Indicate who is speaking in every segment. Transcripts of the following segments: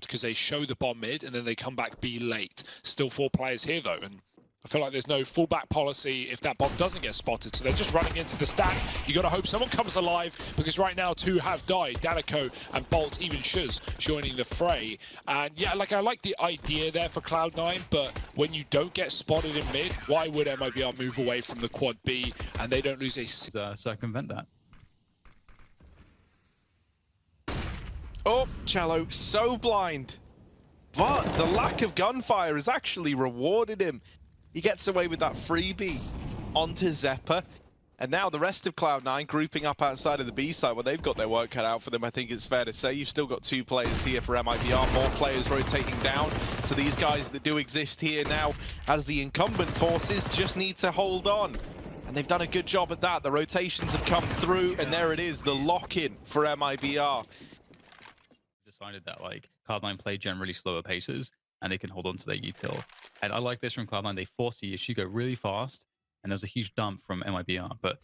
Speaker 1: because they show the bomb mid and then they come back B late. Still 4 players here though, and I feel like there's no fallback policy if that bomb doesn't get spotted, so they're just running into the stack. You gotta hope someone comes alive, because right now 2 have died. Danico and Bolt, even Shuz joining the fray. And yeah, like I like the idea there for Cloud9, but when you don't get spotted in mid, why would MIBR move away from the quad B and they don't lose a...
Speaker 2: circumvent that.
Speaker 3: Oh, Cello, so blind. But the lack of gunfire has actually rewarded him. He gets away with that freebie onto Zeppa. And now the rest of Cloud9 grouping up outside of the B side. Well, they've got their work cut out for them, I think it's fair to say. You've still got 2 players here for MIBR, more players rotating down. So these guys that do exist here now as the incumbent forces just need to hold on. And they've done a good job at that. The rotations have come through, and there it is, the lock-in for MIBR.
Speaker 2: Decided that like Cloud9 play generally slower paces and they can hold on to their util. And I like this from Cloud9. They force the issue, go really fast, and there's a huge dump from MIBR. But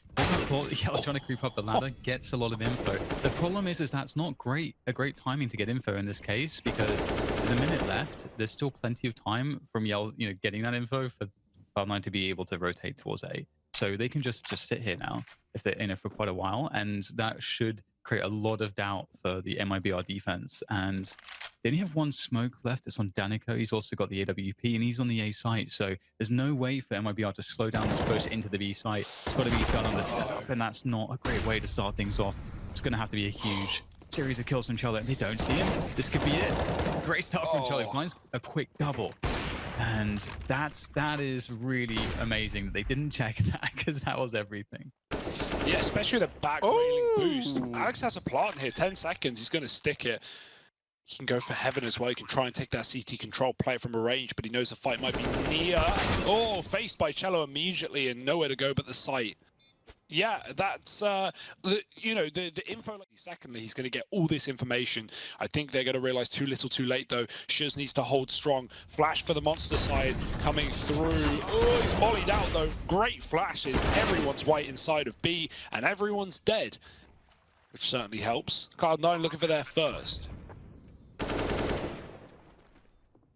Speaker 2: Yellow trying to creep up the ladder gets a lot of info. The problem is that's not a great timing to get info in this case, because there's a minute left. There's still plenty of time from Yellow, getting that info for Cloud9 to be able to rotate towards A. So they can just sit here now if they're in it for quite a while, and that should create a lot of doubt for the MIBR defense. And they only have 1 smoke left. It's on Danico. He's also got the AWP, and he's on the A site. So there's no way for MIBR to slow down this push into the B site. It's got to be done on the setup, and that's not a great way to start things off. It's going to have to be a huge series of kills from Cello. They don't see him. This could be it. Great start from Cello. Finds a quick double. And that is really amazing that they didn't check that, because that was everything.
Speaker 1: Yeah, especially the back railing boost. Alex has a plant here, 10 seconds, he's going to stick it. He can go for heaven as well. He can try and take that CT control, play it from a range, but he knows the fight might be near. Oh, faced by Cello immediately and nowhere to go but the site. Yeah, that's, the info, secondly, he's going to get all this information. I think they're going to realize too little too late, though. Shuz needs to hold strong. Flash for the monster side coming through. Oh, he's mollied out, though. Great flashes. Everyone's white inside of B, and everyone's dead, which certainly helps. Cloud9 looking for their first.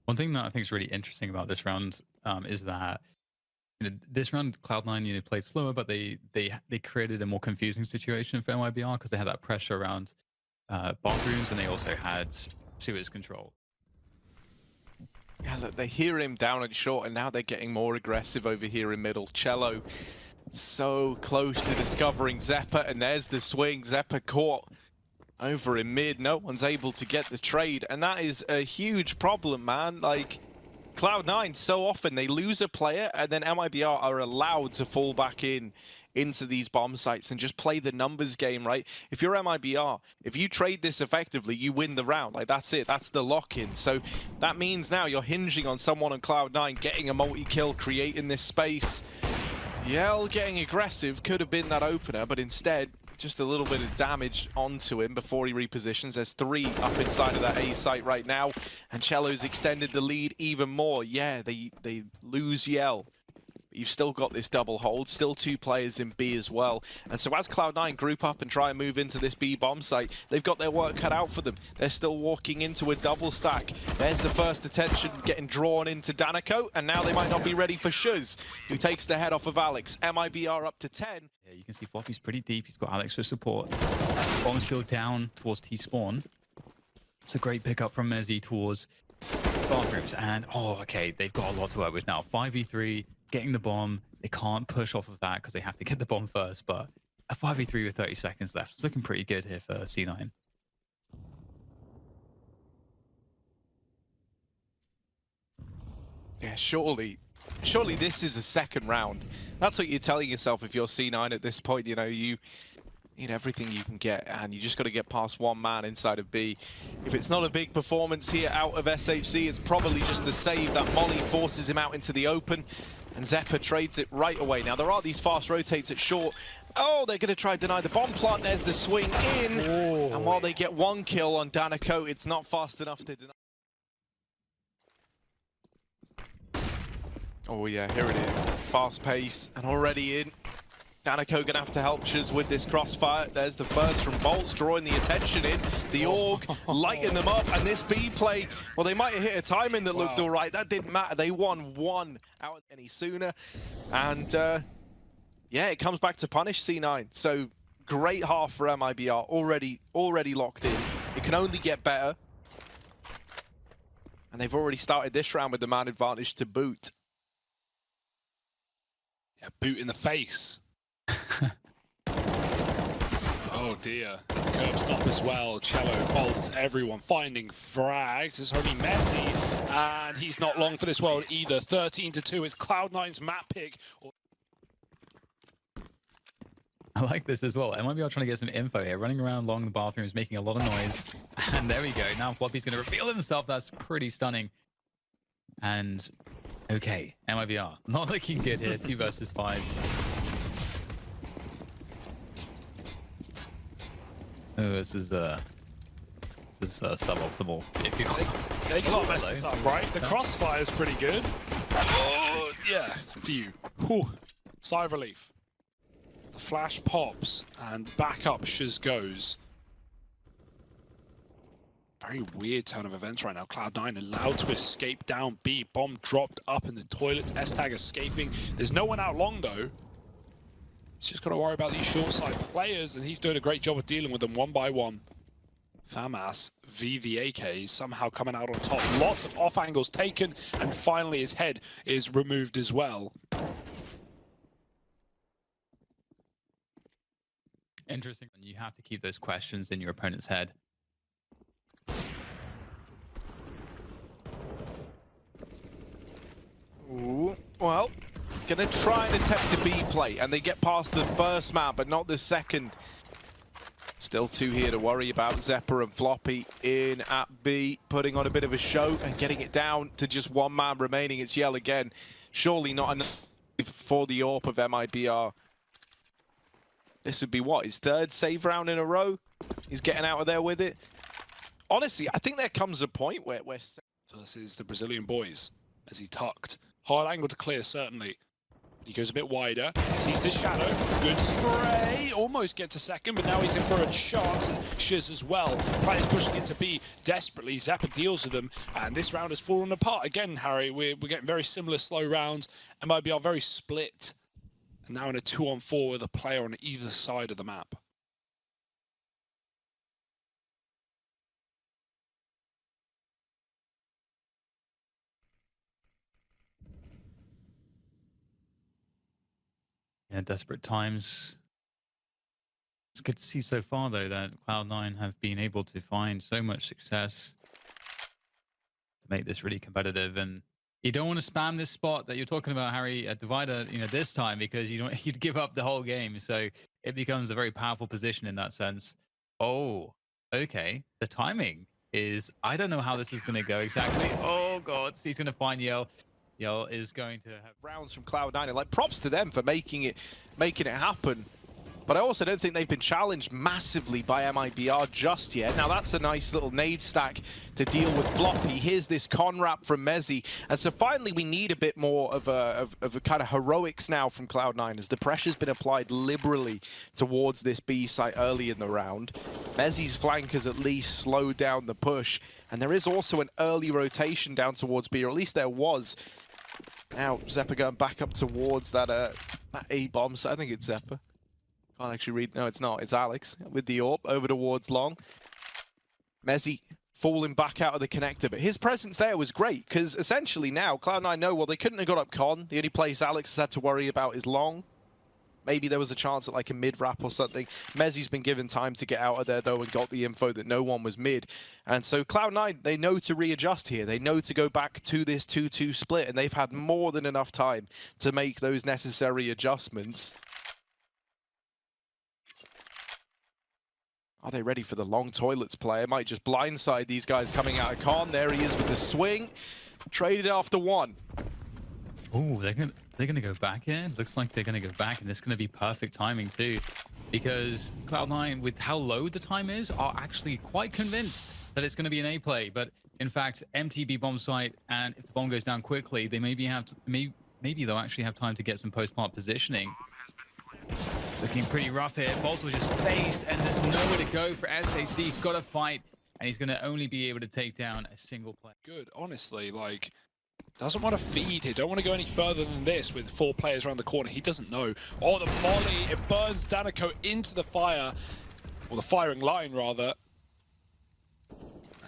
Speaker 2: One thing that I think is really interesting about this round is that this round Cloud9 played slower, but they created a more confusing situation for MIBR because they had that pressure around bathrooms, and they also had sewers control.
Speaker 3: Yeah, look, they hear him down and short, and now they're getting more aggressive over here in middle. Cello so close to discovering Zeppa, and there's the swing. Zeppa caught over in mid. No one's able to get the trade, and that is a huge problem, man. Like, Cloud9, so often they lose a player, and then MIBR are allowed to fall back into these bomb sites and just play the numbers game, right? If you're MIBR, if you trade this effectively, you win the round. Like, that's it. That's the lock-in. So that means now you're hinging on someone on Cloud9 getting a multi-kill, creating this space. Yell getting aggressive could have been that opener, but instead, just a little bit of damage onto him before he repositions. There's 3 up inside of that A site right now, and Cello's extended the lead even more. Yeah, they lose Yell. You've still got this double hold, still 2 players in B as well. And so as Cloud9 group up and try and move into this B bomb site, they've got their work cut out for them. They're still walking into a double stack. There's the first attention getting drawn into Danico, and now they might not be ready for Shuz, who takes the head off of Alex. MIBR up to 10.
Speaker 2: Yeah, you can see Floppy's pretty deep. He's got Alex for support. Bomb's still down towards T-spawn. It's a great pickup from Mezzi towards bathrooms. And, oh, okay, they've got a lot to work with now. 5v3. Getting the bomb, they can't push off of that because they have to get the bomb first, but a 5v3 with 30 seconds left. It's looking pretty good here for C9.
Speaker 3: Yeah, surely this is a second round. That's what you're telling yourself if you're C9 at this point. You need everything you can get, and you just got to get past 1 man inside of B. If it's not a big performance here out of SHC, it's probably just the save. That molly forces him out into the open, and Zeppa trades it right away. Now, there are these fast rotates at short. Oh, they're going to try to deny the bomb plant. There's the swing in. Oh. And while they get 1 kill on Danico, it's not fast enough to deny. Oh, yeah, here it is. Fast pace and already in. Danico gonna have to help Shiz with this crossfire. There's the first from Bolts, drawing the attention in. The Org lighting them up, and this B play, well, they might have hit a timing that looked all right. That didn't matter. They won one out any sooner. And yeah, it comes back to punish C9. So great half for MIBR, already locked in. It can only get better. And they've already started this round with the man advantage to boot.
Speaker 1: Yeah, boot in the face. Oh dear. Curb stop as well. Cello, Bolts, everyone finding frags. It's only Messi, and he's not long for this world either. 13-2. It's Cloud9's map pick.
Speaker 2: I like this as well. MIBR trying to get some info here. Running around along the bathrooms, making a lot of noise. And there we go. Now Floppy's going to reveal himself. That's pretty stunning. And okay, MIBR not looking good here. 2 versus 5. Oh, this is suboptimal. If you
Speaker 1: They can't mess this up, right? The crossfire is pretty good. Oh, yeah, phew. Whew. Sigh of relief. The flash pops, and back up Shiz goes. Very weird turn of events right now. Cloud9 allowed to escape down B. Bomb dropped up in the toilets. S-Tag escaping. There's no one out long, though. He's just got to worry about these short side players, and he's doing a great job of dealing with them one by one. Famas v the AK somehow coming out on top. Lots of off angles taken, and finally his head is removed as well.
Speaker 2: Interesting. You have to keep those questions in your opponent's head.
Speaker 3: Ooh, well, gonna try and attempt a B play, and they get past the first map, but not the second. Still 2 here to worry about. Zeppa and Floppy in at B, putting on a bit of a show and getting it down to just 1 man remaining. It's Yell again. Surely not enough for the AWP of MIBR. This would be what, his 3rd save round in a row? He's getting out of there with it. Honestly, I think there comes a point where
Speaker 1: Versus the Brazilian boys as he tucked. Hard angle to clear, certainly. He goes a bit wider. Sees the shadow. Good spray. Almost gets a second, but now he's in for a chance. And Shiz as well. Players pushing into B desperately. Zeppa deals with them. And this round has fallen apart. Again, Harry, we're getting very similar slow rounds. MIBR very split. And now in a 2-on-4 with a player on either side of the map.
Speaker 2: Yeah, desperate times. It's good to see so far, though, that Cloud9 have been able to find so much success to make this really competitive. And you don't want to spam this spot that you're talking about, Harry, at Divider, this time, because you'd give up the whole game. So it becomes a very powerful position in that sense. Oh, okay. The timing is, I don't know how this is going to go exactly. Oh, God. So he's going to find Yell. Yell is going to have
Speaker 3: rounds from Cloud9, and like props to them for making it happen. But I also don't think they've been challenged massively by MIBR just yet. Now that's a nice little nade stack to deal with Floppy. Here's this con wrap from Mezzi. And so finally we need a bit more of a kind of heroics now from Cloud9 as the pressure's been applied liberally towards this B site early in the round. Mezzi's flank has at least slowed down the push. And there is also an early rotation down towards B, or at least there was. Now Zeppa going back up towards that A bomb. So I think it's Zeppa. Can't actually read. No, it's not. It's Alex with the AWP over towards long. Mezzi falling back out of the connector, but his presence there was great because essentially now Cloud9 know, well, they couldn't have got up con. The only place Alex has had to worry about is long. Maybe there was a chance at like a mid wrap or something. Mezzi's been given time to get out of there though and got the info that no one was mid. And so Cloud9, they know to readjust here. They know to go back to this 2-2 split, and they've had more than enough time to make those necessary adjustments. Are they ready for the long toilets play? It might just blindside these guys coming out of con. There he is with the swing. Traded after 1.
Speaker 2: Oh, they're gonna go back here. Looks like they're gonna go back, and this is gonna be perfect timing too, because Cloud9, with how low the time is, are actually quite convinced that it's gonna be an A play. But in fact, MTB bomb site, and if the bomb goes down quickly, they maybe they'll actually have time to get some post-plant positioning. It's looking pretty rough here. Bolts will just face, and there's nowhere to go for SAC. He's got to fight, and he's going to only be able to take down a single player.
Speaker 1: Good, honestly, like, doesn't want to feed here. Don't want to go any further than this with 4 players around the corner. He doesn't know. Oh, the volley, it burns Danico into the fire, or the firing line, rather.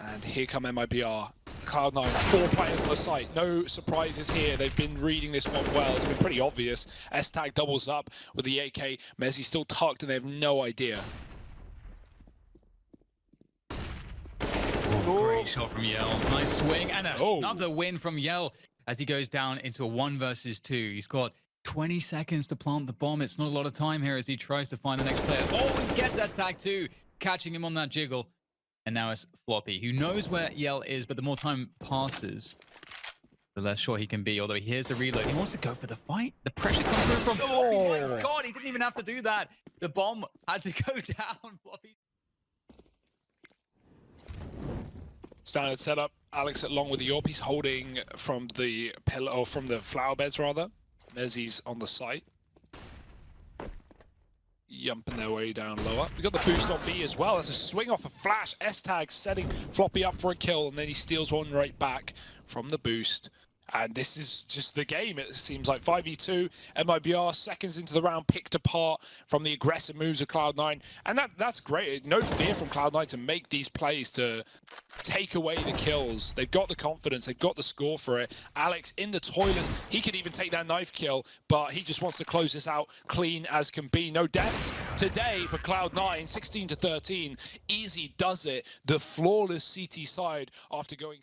Speaker 1: And here come MIBR. Cloud9, 4 players on the site. No surprises here. They've been reading this one well. It's been pretty obvious. S-Tag doubles up with the AK. Messi still tucked and they have no idea.
Speaker 2: Great shot from Yell. Nice swing and another win from Yell as he goes down into a 1 versus 2. He's got 20 seconds to plant the bomb. It's not a lot of time here as he tries to find the next player. Oh, he gets S-Tag too, catching him on that jiggle. And now it's Floppy, who knows where Yell is, but the more time passes, the less sure he can be. Although he hears the reload, he wants to go for the fight. The pressure comes through from Floppy. Oh my God, he didn't even have to do that. The bomb had to go down. Floppy.
Speaker 1: Standard setup. Alex along with the AWP. He's holding from the pillar, or from the flower beds rather. Mezzi's on the site. Yumping their way down lower. We got the boost on B as well. That's a swing off a flash. S-Tag setting Floppy up for a kill, and then he steals one right back from the boost. And this is just the game, it seems like. 5v2, MIBR, seconds into the round, picked apart from the aggressive moves of Cloud9. And that's great. No fear from Cloud9 to make these plays, to take away the kills. They've got the confidence, they've got the score for it. Alex in the toilets, he could even take that knife kill, but he just wants to close this out clean as can be. No deaths today for Cloud9, 16-13. Easy does it. The flawless CT side after going...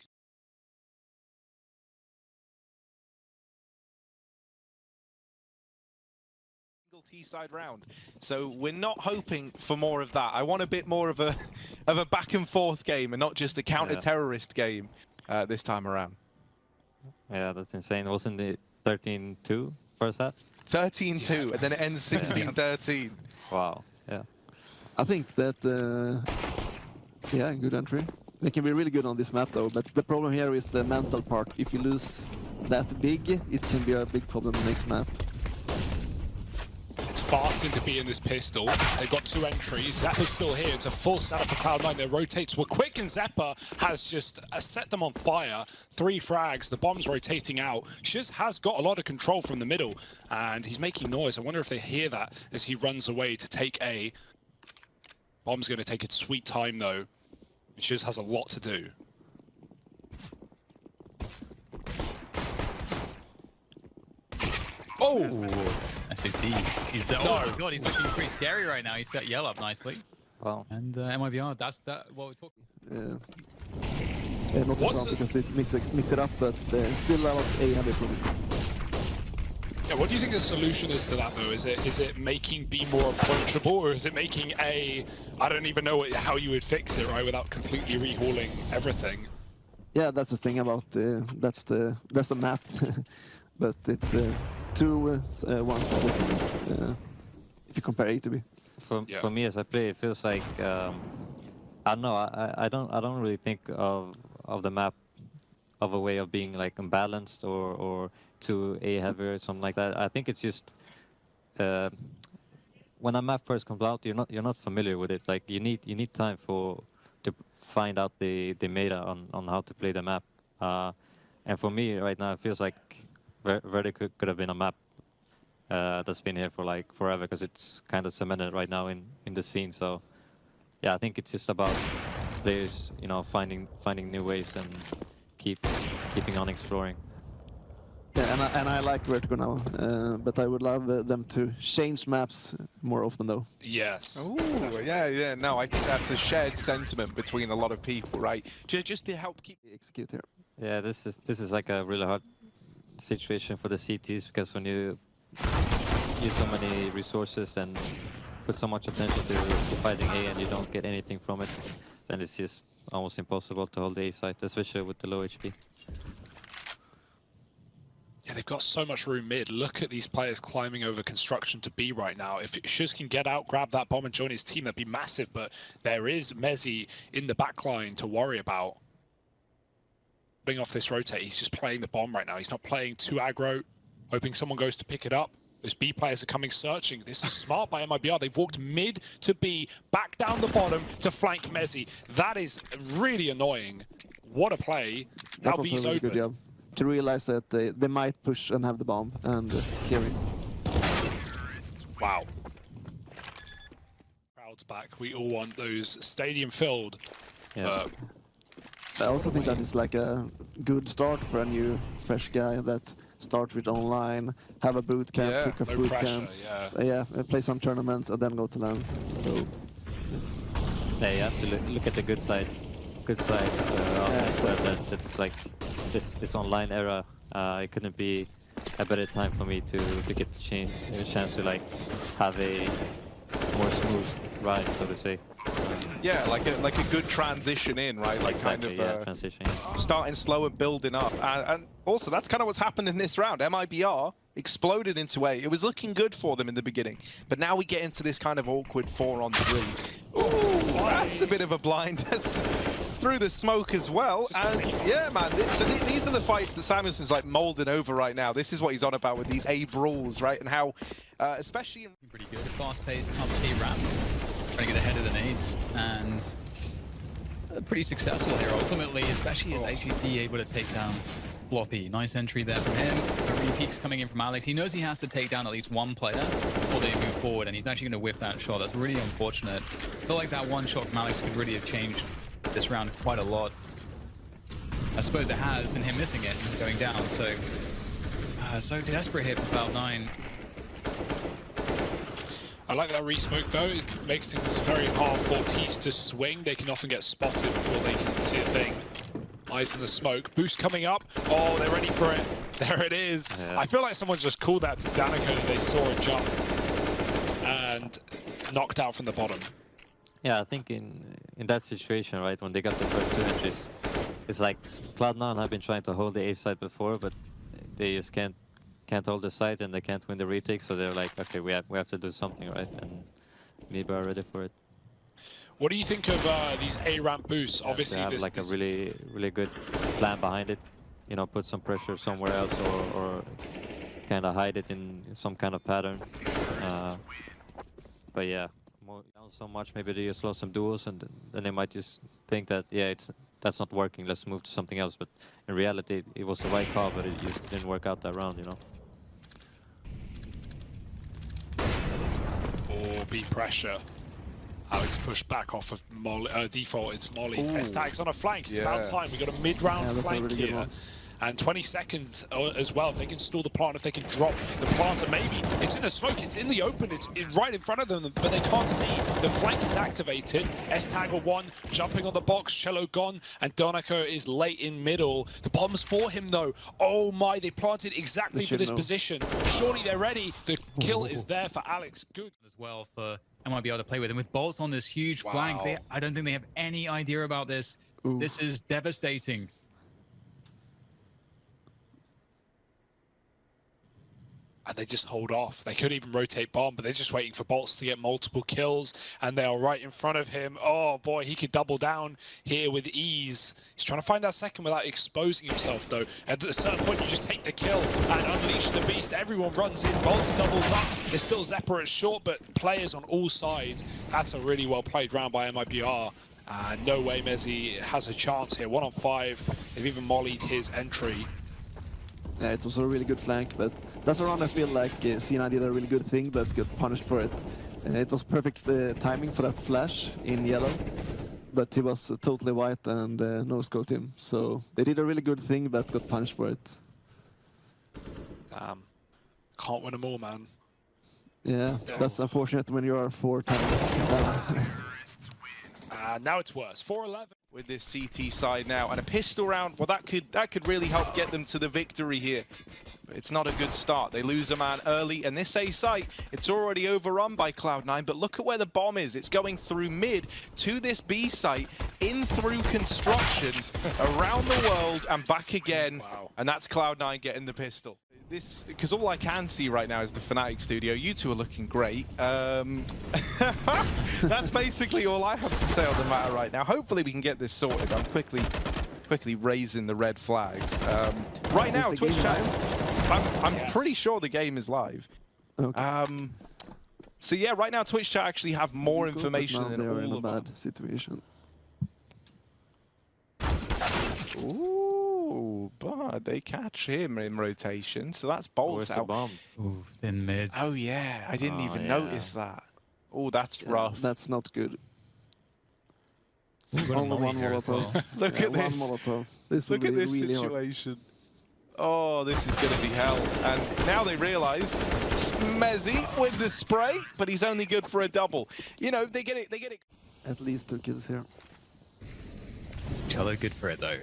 Speaker 3: T-side round, so we're not hoping for more of that. I want a bit more of a back and forth game and not just a counter-terrorist game this time around.
Speaker 4: Yeah, that's insane. Wasn't it 13-2 first half?
Speaker 3: 13-2 and then it ends 16-13.
Speaker 4: Wow. Yeah.
Speaker 5: I think that yeah, good entry. They can be really good on this map though, but the problem here is the mental part. If you lose that big, it can be a big problem the next map.
Speaker 1: Fasting to be in this pistol. They've got 2 entries. Zeppa's still here. It's a full setup for Cloud9. Their rotates were quick, and Zeppa has just set them on fire. 3 frags. The bomb's rotating out. Shiz has got a lot of control from the middle, and he's making noise. I wonder if they hear that as he runs away to take A. Bomb's going to take its sweet time, though. Shiz has a lot to do.
Speaker 2: Oh! He's oh God, he's looking pretty scary right now. He's got Yell up nicely.
Speaker 4: Wow.
Speaker 2: And MIBR, that's what we're talking.
Speaker 5: Yeah, not a problem because it mix it up, but still a lot A heavy from it.
Speaker 1: Yeah, what do you think the solution is to that though? Is it making B more approachable, or is it making A? I don't even know how you would fix it, right, without completely rehauling everything.
Speaker 5: Yeah, that's the thing about that's the map, but it's 2 ones if you compare A to B.
Speaker 4: For me as I play, it feels like I don't know. I don't really think of the map of a way of being like unbalanced or too A heavy or something like that. I think it's just when a map first comes out, you're not familiar with it. Like you need time to find out the meta on how to play the map. And for me right now, it feels like very could have been a map that's been here for like forever, because it's kind of cemented right now in the scene. So yeah, I think it's just about players, finding new ways and keeping on exploring.
Speaker 5: Yeah, and I like Vertigo now, but I would love them to change maps more often though.
Speaker 1: Yes.
Speaker 3: Oh, yeah. No, I think that's a shared sentiment between a lot of people, right? Just to help keep
Speaker 5: execute here.
Speaker 4: Yeah, this is like a really hard situation for the CTs, because when you use so many resources and put so much attention to fighting A and you don't get anything from it, then it's just almost impossible to hold the A side, especially with the low HP.
Speaker 1: Yeah, they've got so much room mid. Look at these players climbing over construction to B right now. If Shiz can get out, grab that bomb and join his team, that'd be massive, but there is Mezzi in the backline to worry about. Off this rotate, he's just playing the bomb right now. He's not playing too aggro, hoping someone goes to pick it up. Those B players are coming searching. This is smart by MIBR. They've walked mid to B, back down the bottom to flank Mezzi. That is really annoying. What a play. Now
Speaker 5: That was
Speaker 1: B's
Speaker 5: a really
Speaker 1: open.
Speaker 5: good job. To realize that they might push and have the bomb and clear it.
Speaker 1: Wow. Crowds back. We all want those stadium filled.
Speaker 4: Yeah.
Speaker 5: I also think that is like a good start for a new fresh guy that starts with online, have a boot camp,
Speaker 3: Yeah,
Speaker 5: kick off
Speaker 1: No
Speaker 5: boot
Speaker 1: pressure,
Speaker 5: camp,
Speaker 1: yeah.
Speaker 5: play some tournaments and then go to LAN. So
Speaker 4: Yeah, you have to look at the good side. Good side. That's like this online era. It couldn't be a better time for me to get the chance to like have a more smooth ride, so to say.
Speaker 3: Yeah, like a good transition in, right? Like
Speaker 4: Exactly,
Speaker 3: kind of
Speaker 4: yeah, transition.
Speaker 3: starting slow and building up. And also, that's kind of what's happened in this round. MIBR exploded into A. It was looking good for them in the beginning, but now we get into this kind of awkward 4-on-3. Ooh, that's a bit of a blind. That's through the smoke as well. And yeah, man, so these are the fights that Samuelson's like molding over right now. This is what he's on about with these A brawls, right? And how, especially in
Speaker 2: Pretty good. Fast-paced up A ramp. Trying to get ahead of the nades, and pretty successful here ultimately, especially as HET able to take down Floppy. Nice entry there from him. The repeats coming in from Alex. He knows he has to take down at least one player before they move forward, and he's actually going to whiff that shot. That's really unfortunate. I feel like that one shot from Alex could really have changed this round quite a lot. I suppose it has, and him missing it and going down. So, so desperate here for Cloud9.
Speaker 1: I like that re-smoke though. It makes things very hard for Tees to swing. They can often get spotted before they can see a thing. Eyes in the smoke. Boost coming up. Oh, they're ready for it. There it is.
Speaker 4: Yeah.
Speaker 1: I feel like someone just called that to Danica. They saw a jump and knocked out from the bottom.
Speaker 4: Yeah, I think in that situation, right, when they got the first 2 entries, it's like Cloud9 have been trying to hold the A side before, but they just can't hold the side and they can't win the retake, so they're like, okay, we have to do something, right? And MIBR are ready for it.
Speaker 1: What do you think of these A ramp boosts?
Speaker 4: Yeah,
Speaker 1: Obviously,
Speaker 4: they have like a really good plan behind it. You know, put some pressure somewhere else, or kind of hide it in some kind of pattern. But yeah, down so much, maybe they just lost some duels, and then they might just think that that's not working. Let's move to something else. But in reality, it was the right call, but it just didn't work out that round, you know.
Speaker 1: Or be pressure. Alex pushed back off of Molly, default. It's Molly. S-Tag's on a flank. It's about time. We got a mid-round flank
Speaker 5: really good
Speaker 1: here.
Speaker 5: one.
Speaker 1: And 20 seconds as well. If they can stall the plant, if they can drop the planter, maybe it's in the smoke, it's in the open, it's right in front of them, but they can't see. The flank is activated. S-Tag on one, jumping on the box, Cello gone, and Donaco is late in middle. The bomb's for him though. Oh my, they planted exactly for this position. Surely they're ready. The kill is there for Alex. Good.
Speaker 2: As well for MIBR to play with, and with bolts on this huge flank, I don't think they have any idea about this. This is devastating.
Speaker 1: And they just hold off. They could even rotate bomb, but they're just waiting for Bolts to get multiple kills, and they are right in front of him. Oh boy, he could double down here with ease. He's trying to find that second without exposing himself though. At a certain point, you just take the kill and unleash the beast. Everyone runs in, Bolts doubles up. There's still Zephyr at short, but players on all sides. That's a really well played round by MIBR. No way Mezzi has a chance here. 1 on 5. They've even mollied his entry.
Speaker 5: Yeah, it was a really good flank, but that's a round I feel like C9 did a really good thing, but got punished for it. It was perfect timing for that flash in yellow, but he was totally white and no-scoped him. So they did a really good thing, but got punished for it.
Speaker 1: Can't win them all, man.
Speaker 5: Yeah, that's unfortunate when you are 4 times down.
Speaker 1: Now it's worse. 4-11.
Speaker 3: with this CT side now, and a pistol round, well, that could really help get them to the victory here. It's not a good start. They lose a man early, and this A site, it's already overrun by Cloud9, but look at where the bomb is. It's going through mid to this B site, in through construction, around the world, and back again.
Speaker 1: Wow.
Speaker 3: And that's Cloud9 getting the pistol. This, because all I can see right now is the Fnatic studio. You two are looking great. That's basically all I have to say on the matter right now. Hopefully we can get this sorted. I'm quickly raising the red flags. Right now, Twitch chat, I'm pretty sure the game is live.
Speaker 5: Okay.
Speaker 3: So yeah, right now Twitch chat actually have more
Speaker 5: Cool, but
Speaker 3: information
Speaker 5: now
Speaker 3: than
Speaker 5: they are in
Speaker 3: all
Speaker 5: a
Speaker 3: of them.
Speaker 5: bad situation.
Speaker 3: Ooh, but they catch him in rotation, so that's bolts
Speaker 4: Where's the
Speaker 3: out.
Speaker 4: bomb?
Speaker 2: Ooh, thin mids.
Speaker 3: Oh yeah, I didn't
Speaker 4: Oh,
Speaker 3: even
Speaker 4: yeah.
Speaker 3: notice that. Oh, that's
Speaker 5: Yeah,
Speaker 3: rough.
Speaker 5: that's not good.
Speaker 2: We've got a
Speaker 5: Only
Speaker 2: molly
Speaker 5: one
Speaker 2: here as
Speaker 5: Molotov.
Speaker 2: well.
Speaker 3: Look
Speaker 5: Yeah,
Speaker 3: at
Speaker 5: one
Speaker 3: this.
Speaker 5: Molotov. This will
Speaker 3: Look at
Speaker 5: be
Speaker 3: this
Speaker 5: really hard.
Speaker 3: situation. Oh, this is going to be hell. And now they realise Mezzy with the spray, but he's only good for a double. You know, they get it. They get it.
Speaker 5: At least 2 kills here.
Speaker 2: Cello good for it though.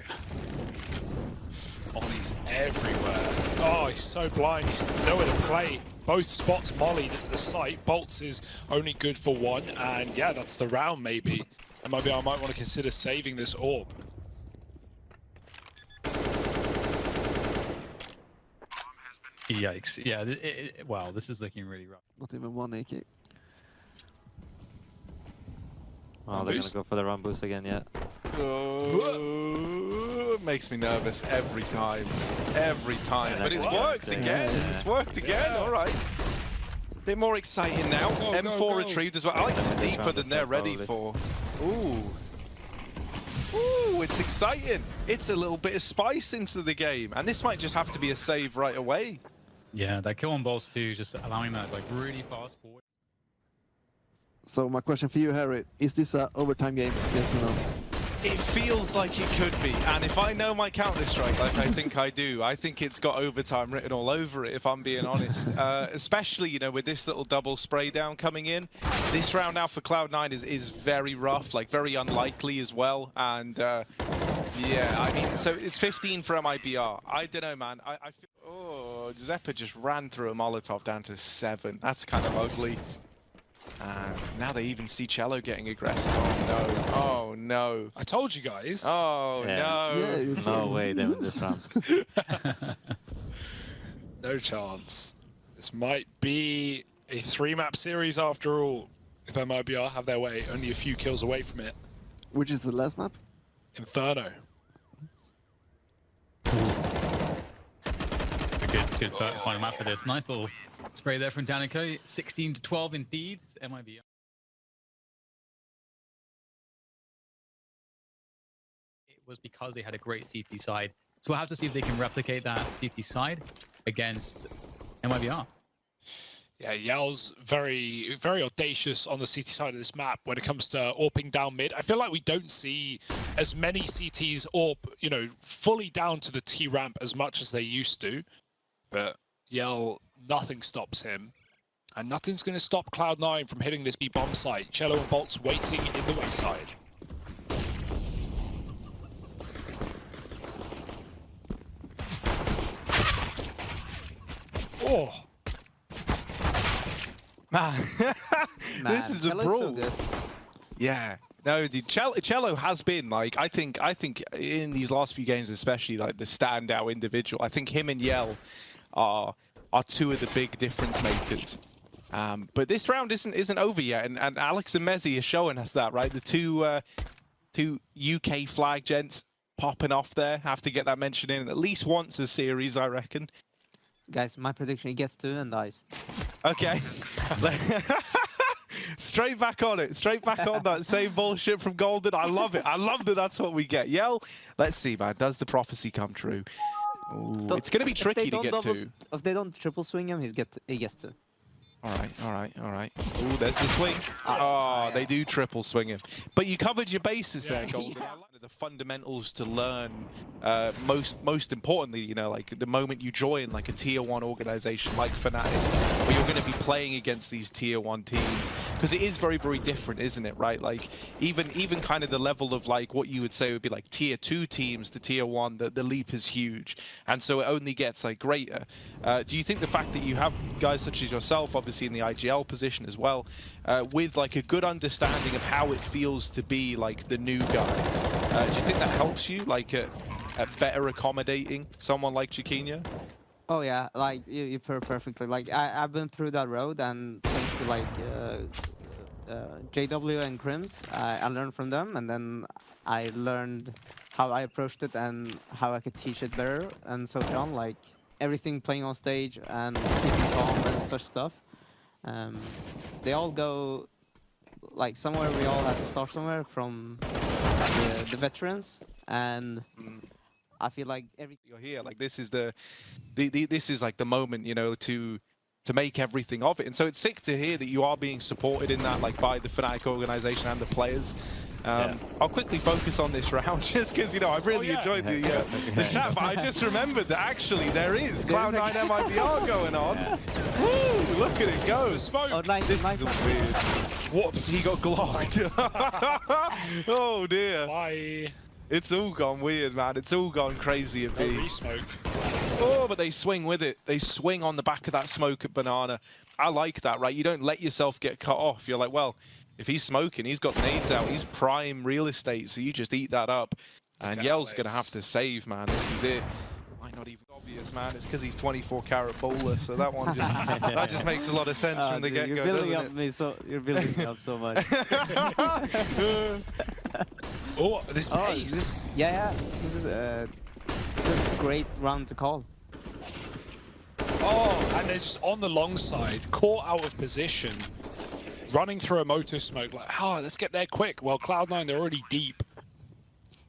Speaker 1: Molly's everywhere. Oh, he's so blind. He's nowhere to play. Both spots mollied at the site. Bolts is only good for one, and yeah, that's the round maybe. And maybe I might want to consider saving this orb.
Speaker 2: Yikes. Yeah, wow, this is looking really rough.
Speaker 5: Not even 1 AK.
Speaker 4: Oh, they're gonna
Speaker 1: Boost.
Speaker 4: go for the run boost again, yeah.
Speaker 3: Oh, makes me nervous every time. Every time.
Speaker 4: Yeah,
Speaker 3: But it's
Speaker 4: that
Speaker 3: worked
Speaker 4: works.
Speaker 3: again.
Speaker 4: Yeah.
Speaker 3: It's worked again.
Speaker 1: Yeah.
Speaker 3: All right. Bit more exciting now.
Speaker 1: Go,
Speaker 3: M4
Speaker 1: go, go.
Speaker 3: retrieved as well. Alex is
Speaker 4: This
Speaker 3: deeper
Speaker 4: round
Speaker 3: than
Speaker 4: is
Speaker 3: they're
Speaker 4: so
Speaker 3: ready
Speaker 4: probably.
Speaker 3: for. Ooh. Ooh, it's exciting. It's a little bit of spice into the game. And this might just have to be a save right away.
Speaker 2: Yeah, that kill on bolts too, just allowing that like really fast forward.
Speaker 5: So my question for you, Harry, is this a overtime game? Yes or no?
Speaker 3: It feels like it could be, and if I know my Counter-Strike like I think I do, I think it's got overtime written all over it, if I'm being honest. Especially, you know, with this little double spray down coming in. This round now for Cloud9 is very rough, like very unlikely as well. And yeah, I mean, so it's 15 for MIBR. I don't know, man. I feel, oh, Zeppa just ran through a Molotov down to 7. That's kind of ugly. And now they even see Cello getting aggressive. Oh no! Oh no!
Speaker 1: I told you guys.
Speaker 3: Oh
Speaker 4: Yeah.
Speaker 3: no!
Speaker 5: Yeah, you
Speaker 4: No
Speaker 5: can.
Speaker 4: way they win this round.
Speaker 1: No chance. This might be a 3-map series after all. If MIBR have their way, only a few kills away from it.
Speaker 5: Which is the last map?
Speaker 1: Inferno.
Speaker 2: A good final map for this. Nice little spray there from Danica. 16 to 12 indeed. MIBR. It was because they had a great CT side. So we'll have to see if they can replicate that CT side against MIBR.
Speaker 1: Yeah, Yell's very, very audacious on the CT side of this map when it comes to AWPing down mid. I feel like we don't see as many CTs AWP, you know, fully down to the T ramp as much as they used to. But Yell, nothing stops him. And nothing's going to stop Cloud9 from hitting this B-bomb site. Cello and Bolt's waiting in the wayside. Oh,
Speaker 3: Man, this is a
Speaker 6: Cello's
Speaker 3: brawl.
Speaker 6: so good.
Speaker 3: Yeah. No, dude, Cello has been like I think in these last few games, especially like the standout individual. I think him and Yell are two of the big difference makers. But this round isn't over yet, and Alex and Mezzy are showing us that, right? The two UK flag gents popping off there have to get that mention in at least once a series, I reckon.
Speaker 6: Guys, my prediction, he gets 2 and dies.
Speaker 3: Okay. Straight back on it. Straight back on that same bullshit from Golden. I love it. I love that that's what we get. Yell, let's see, man. Does the prophecy come true? Ooh, it's going to be
Speaker 6: If they
Speaker 3: tricky to
Speaker 6: don't
Speaker 3: get
Speaker 6: double-
Speaker 3: to.
Speaker 6: If they don't triple swing him, he gets 2.
Speaker 3: All right. Ooh, there's the swing. Oh, they do triple swing him. But you covered your bases there,
Speaker 1: Yeah.
Speaker 3: Golden. I like the fundamentals to learn. Most importantly, you know, like the moment you join like a tier 1 organization like Fnatic, where you're going to be playing against these tier 1 teams, because it is very, very different, isn't it? Right? Like even kind of the level of like what you would say would be like tier 2 teams to tier 1, the leap is huge, and so it only gets like greater. Do you think the fact that you have guys such as yourself, obviously in the IGL position as well, with like a good understanding of how it feels to be like the new guy, do you think that helps you like at better accommodating someone like Chiquinho?
Speaker 6: Oh yeah, like you put it perfectly. Like I've been through that road, and thanks to like JW and Crims, I learned from them, and then I learned how I approached it and how I could teach it better, and so on. Like everything playing on stage and keeping calm and such stuff. They all go like somewhere. We all have to start somewhere from the veterans, and I feel like
Speaker 3: You're here, like this is this is like the moment, you know, to make everything of it. And so it's sick to hear that you are being supported in that, like by the Fnatic organization and the players. I'll quickly focus on this round just because, you know, I've really enjoyed the chat, but I just remembered that actually there is Cloud9 MIBR going on. Woo, look at it go.
Speaker 1: Smoke.
Speaker 6: Oh, nice,
Speaker 3: This
Speaker 6: nice.
Speaker 3: is weird. What? He got glocked. Oh dear.
Speaker 1: Bye.
Speaker 3: It's all gone weird, man. It's all gone crazy at
Speaker 1: No
Speaker 3: B.
Speaker 1: re-smoke.
Speaker 3: Oh, but they swing with it. They swing on the back of that smoke at Banana. I like that, right? You don't let yourself get cut off. You're like, well, if he's smoking, he's got nades out. He's prime real estate, so you just eat that up. And
Speaker 1: Okay,
Speaker 3: Yell's going to
Speaker 1: Alex.
Speaker 3: have to save, man. This is it. Might not even obvious, man. It's because he's 24-carat bowler, so that one just, that just makes a lot of sense from the
Speaker 6: Dude,
Speaker 3: get-go,
Speaker 6: you're building
Speaker 3: doesn't
Speaker 6: up me so you're building me up so much.
Speaker 1: Oh, this pace.
Speaker 6: Yeah, this is it's a great round to call.
Speaker 1: Oh, and they're just on the long side, caught out of position, running through a motor smoke. Like, oh, let's get there quick. Well, Cloud9, they're already deep.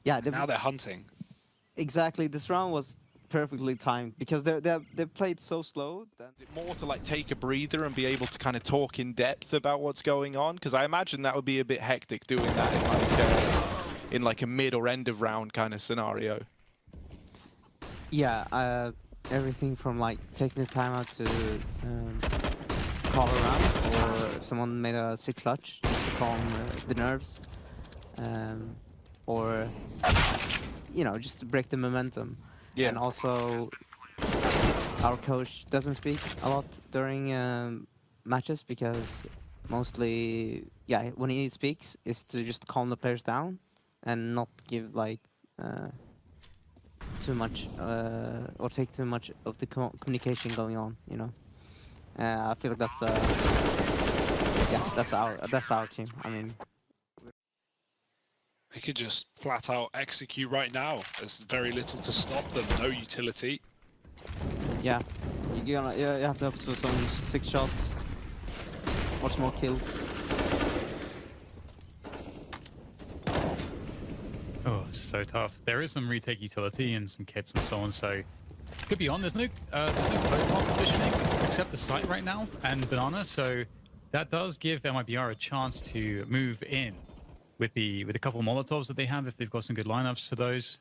Speaker 6: Yeah,
Speaker 1: Now they're hunting.
Speaker 6: exactly. This round was perfectly timed because they played so slow. That
Speaker 3: Is it more to like take a breather and be able to kind of talk in depth about what's going on? Because I imagine that would be a bit hectic doing that in like a mid or end of round kind of scenario.
Speaker 6: yeah, everything from like taking the time out to call around, or if someone made a sick clutch just to calm the nerves, or you know, just to break the momentum.
Speaker 3: Yeah.
Speaker 6: And also, our coach doesn't speak a lot during matches because mostly, yeah, when he speaks is to just calm the players down and not give like too much or take too much of the communication going on. You know, I feel like that's yeah, that's our team. I mean.
Speaker 1: They could just flat out execute right now. There's very little to stop them. No utility.
Speaker 6: Yeah, you have to have some 6 shots or some more kills.
Speaker 2: Oh, so tough. There is some retake utility and some kits and so on, so could be on. There's no post-pop positioning except the site right now and Banana, so that does give MIBR a chance to move in with a couple of Molotovs that they have if they've got some good lineups for those.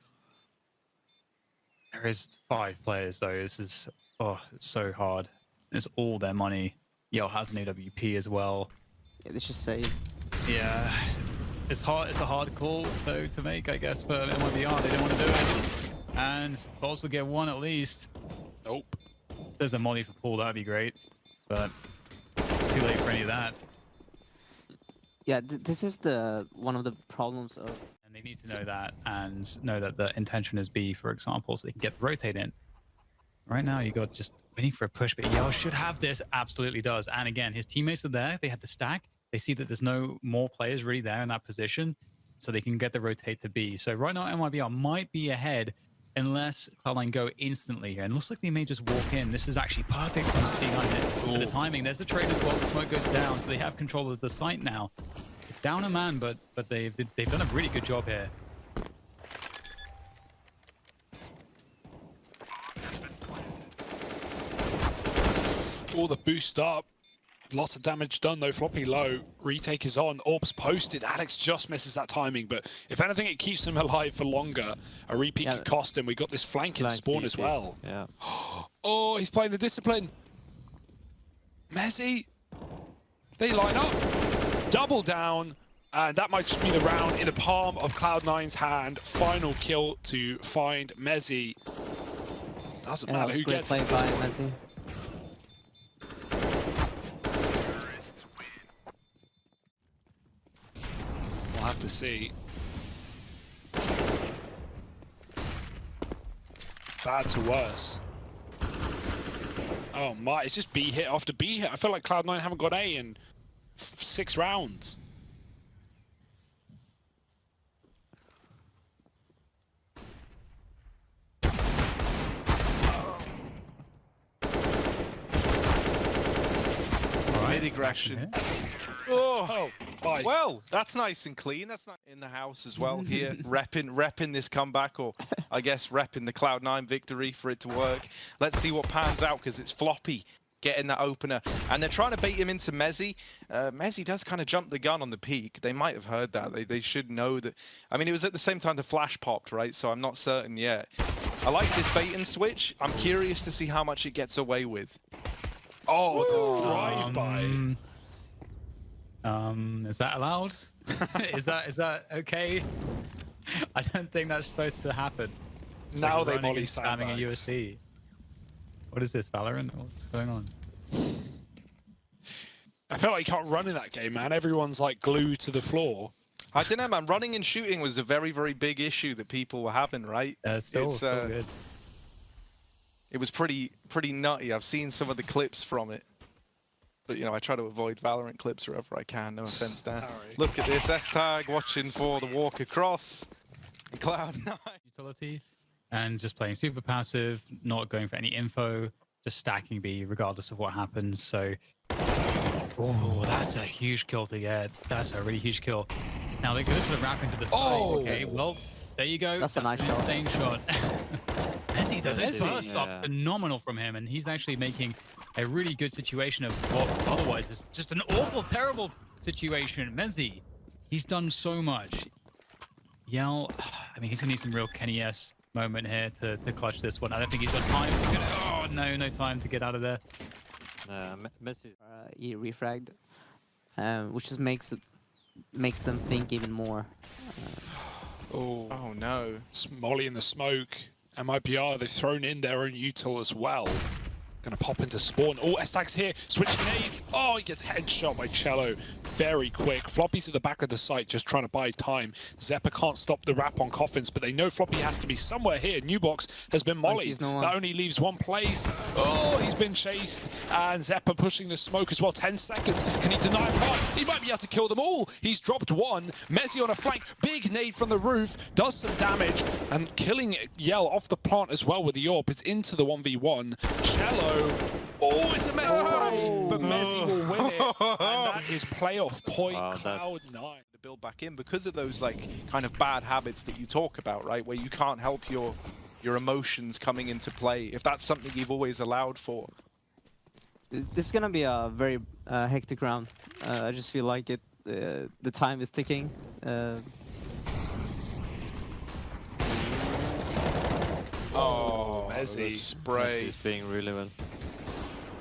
Speaker 2: There is 5 players though. This is it's so hard. It's all their money. Yell has an AWP as well.
Speaker 6: Yeah, they should save.
Speaker 2: Yeah, it's hard. It's a hard call though to make, I guess, for MIBR. They don't want to do it. And Boss will get 1 at least.
Speaker 1: Nope.
Speaker 2: There's a molly for Paul. That'd be great, but it's too late for any of that.
Speaker 6: Yeah, this is one of the problems of.
Speaker 2: And they need to know that and know that the intention is B, for example, so they can get the rotate in. Right now, you got just waiting for a push, but Yao should have this. Absolutely does. And again, his teammates are there. They had the stack. They see that there's no more players really there in that position, so they can get the rotate to B. So right now, MIBR might be ahead unless Cloud9 go instantly here. And it looks like they may just walk in. This is actually perfect from C9 for the timing. There's a trade as well. The smoke goes down, so they have control of the site now. Down a man, but they've done a really good job here.
Speaker 1: All the boost up. Lots of damage done though. Floppy low. Retake is on. Orbs posted. Alex just misses that timing, but if anything, it keeps him alive for longer. A repeat could cost him. We got this flanking spawn as well.
Speaker 4: Yeah.
Speaker 1: Oh, he's playing the discipline. Mezzi. They line up. Double down. And that might just be the round in the palm of Cloud9's hand. Final kill to find Mezzi. Doesn't matter who
Speaker 6: Great
Speaker 1: gets
Speaker 6: play
Speaker 1: it.
Speaker 6: by Messi.
Speaker 1: We'll have to see. Bad to worse. Oh my, it's just B hit after B hit. I feel like Cloud9 haven't got A in 6 rounds.
Speaker 3: Midi aggression.
Speaker 2: here.
Speaker 3: Oh,
Speaker 1: Bye.
Speaker 3: well, that's nice and clean. That's not in the house as well here, repping this comeback, or I guess repping the Cloud9 victory for it to work. Let's see what pans out, because it's Floppy getting that opener, and they're trying to bait him into Mezzi. Mezzi does kind of jump the gun on the peak. They might have heard that. They should know that. I mean, it was at the same time the flash popped, right? So I'm not certain yet. I like this bait and switch. I'm curious to see how much it gets away with.
Speaker 1: Oh, the drive-by.
Speaker 2: Is that allowed? is that okay? I don't think that's supposed to happen. It's
Speaker 1: Now
Speaker 2: like
Speaker 1: they
Speaker 2: running
Speaker 1: molly
Speaker 2: and spamming a
Speaker 1: sandbags.
Speaker 2: USD. What is this, Valorant? What's going on?
Speaker 1: I feel like you can't run in that game, man. Everyone's like glued to the floor.
Speaker 3: I don't know, man. Running and shooting was a very, very big issue that people were having, right?
Speaker 2: Still
Speaker 3: It's,
Speaker 2: good.
Speaker 3: It was pretty nutty. I've seen some of the clips from it. But, you know, I try to avoid Valorant clips wherever I can. No offense, Dan.
Speaker 1: Harry.
Speaker 3: Look at this. S-Tag watching for the walk across. And Cloud9.
Speaker 2: Utility and just playing super passive, not going for any info, just stacking B regardless of what happens. So, oh, that's a huge kill to get. That's a really huge kill. Now they go for the wrap into the side.
Speaker 1: Oh.
Speaker 2: Okay, well, there you go.
Speaker 6: That's a nice
Speaker 2: an
Speaker 6: shot.
Speaker 2: insane shot. Messi, though, this
Speaker 1: Messi,
Speaker 2: burst up phenomenal from him, and he's actually making a really good situation of what otherwise is just an awful, terrible situation. Messi, he's done so much. Yell, I mean, he's gonna need some real Kenny S moment here to clutch this one. I don't think he's got time. Oh no time to get out of there.
Speaker 4: Messi.
Speaker 6: He refragged, which just makes them think even more.
Speaker 1: Oh,
Speaker 3: Oh, no.
Speaker 1: Molly in the smoke. MIBR, they've thrown in their own util as well. Gonna pop into spawn. Oh, S-Tag's here. Switch nades. Oh, he gets headshot by Cello. Very quick. Floppy's at the back of the site, just trying to buy time. Zeppa can't stop the wrap on Coffins, but they know Floppy has to be somewhere here. Newbox has been mollied.
Speaker 6: sees no one.
Speaker 1: That only leaves one place. Oh, he's been chased. And Zeppa pushing the smoke as well. 10 seconds. Can he deny one? He might be able to kill them all. He's dropped one. Messi on a flank. Big nade from the roof. Does some damage. And killing Yell off the plant as well with the AWP. It's into the 1v1. Cello. Oh, it's a Messi play, but Messi will win it, and that is playoff point.
Speaker 4: Wow,
Speaker 1: Cloud9.
Speaker 3: To build back in because of those, like, kind of bad habits that you talk about, right? Where you can't help your emotions coming into play. If that's something you've always allowed for.
Speaker 6: This is gonna be a very hectic round. I just feel like it. The time is ticking.
Speaker 3: Oh,
Speaker 1: Messi.
Speaker 3: the spray.
Speaker 4: He's playing really well.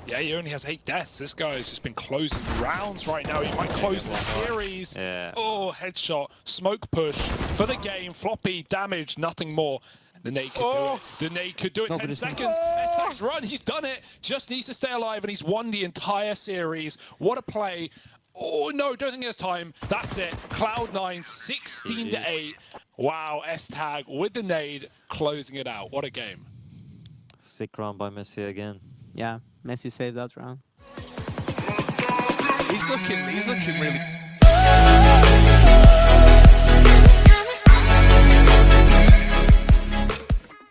Speaker 1: Yeah, he only has 8 deaths. This guy has just been closing rounds right now. He might close the series.
Speaker 4: Yeah.
Speaker 1: Oh, headshot. Smoke push for the game. Floppy damage, nothing more. The nade could do it. The nade could do it.
Speaker 6: No, but
Speaker 1: 10
Speaker 6: it's not.
Speaker 1: seconds. S-Tag's run. He's done it. Just needs to stay alive, and he's won the entire series. What a play. Oh, no, don't think he has time. That's it. Cloud9, 16-8. Wow, S-Tag with the nade, closing it out. What a game.
Speaker 4: Sick round by Messi again.
Speaker 6: Yeah, Messi saved that round.
Speaker 3: He's looking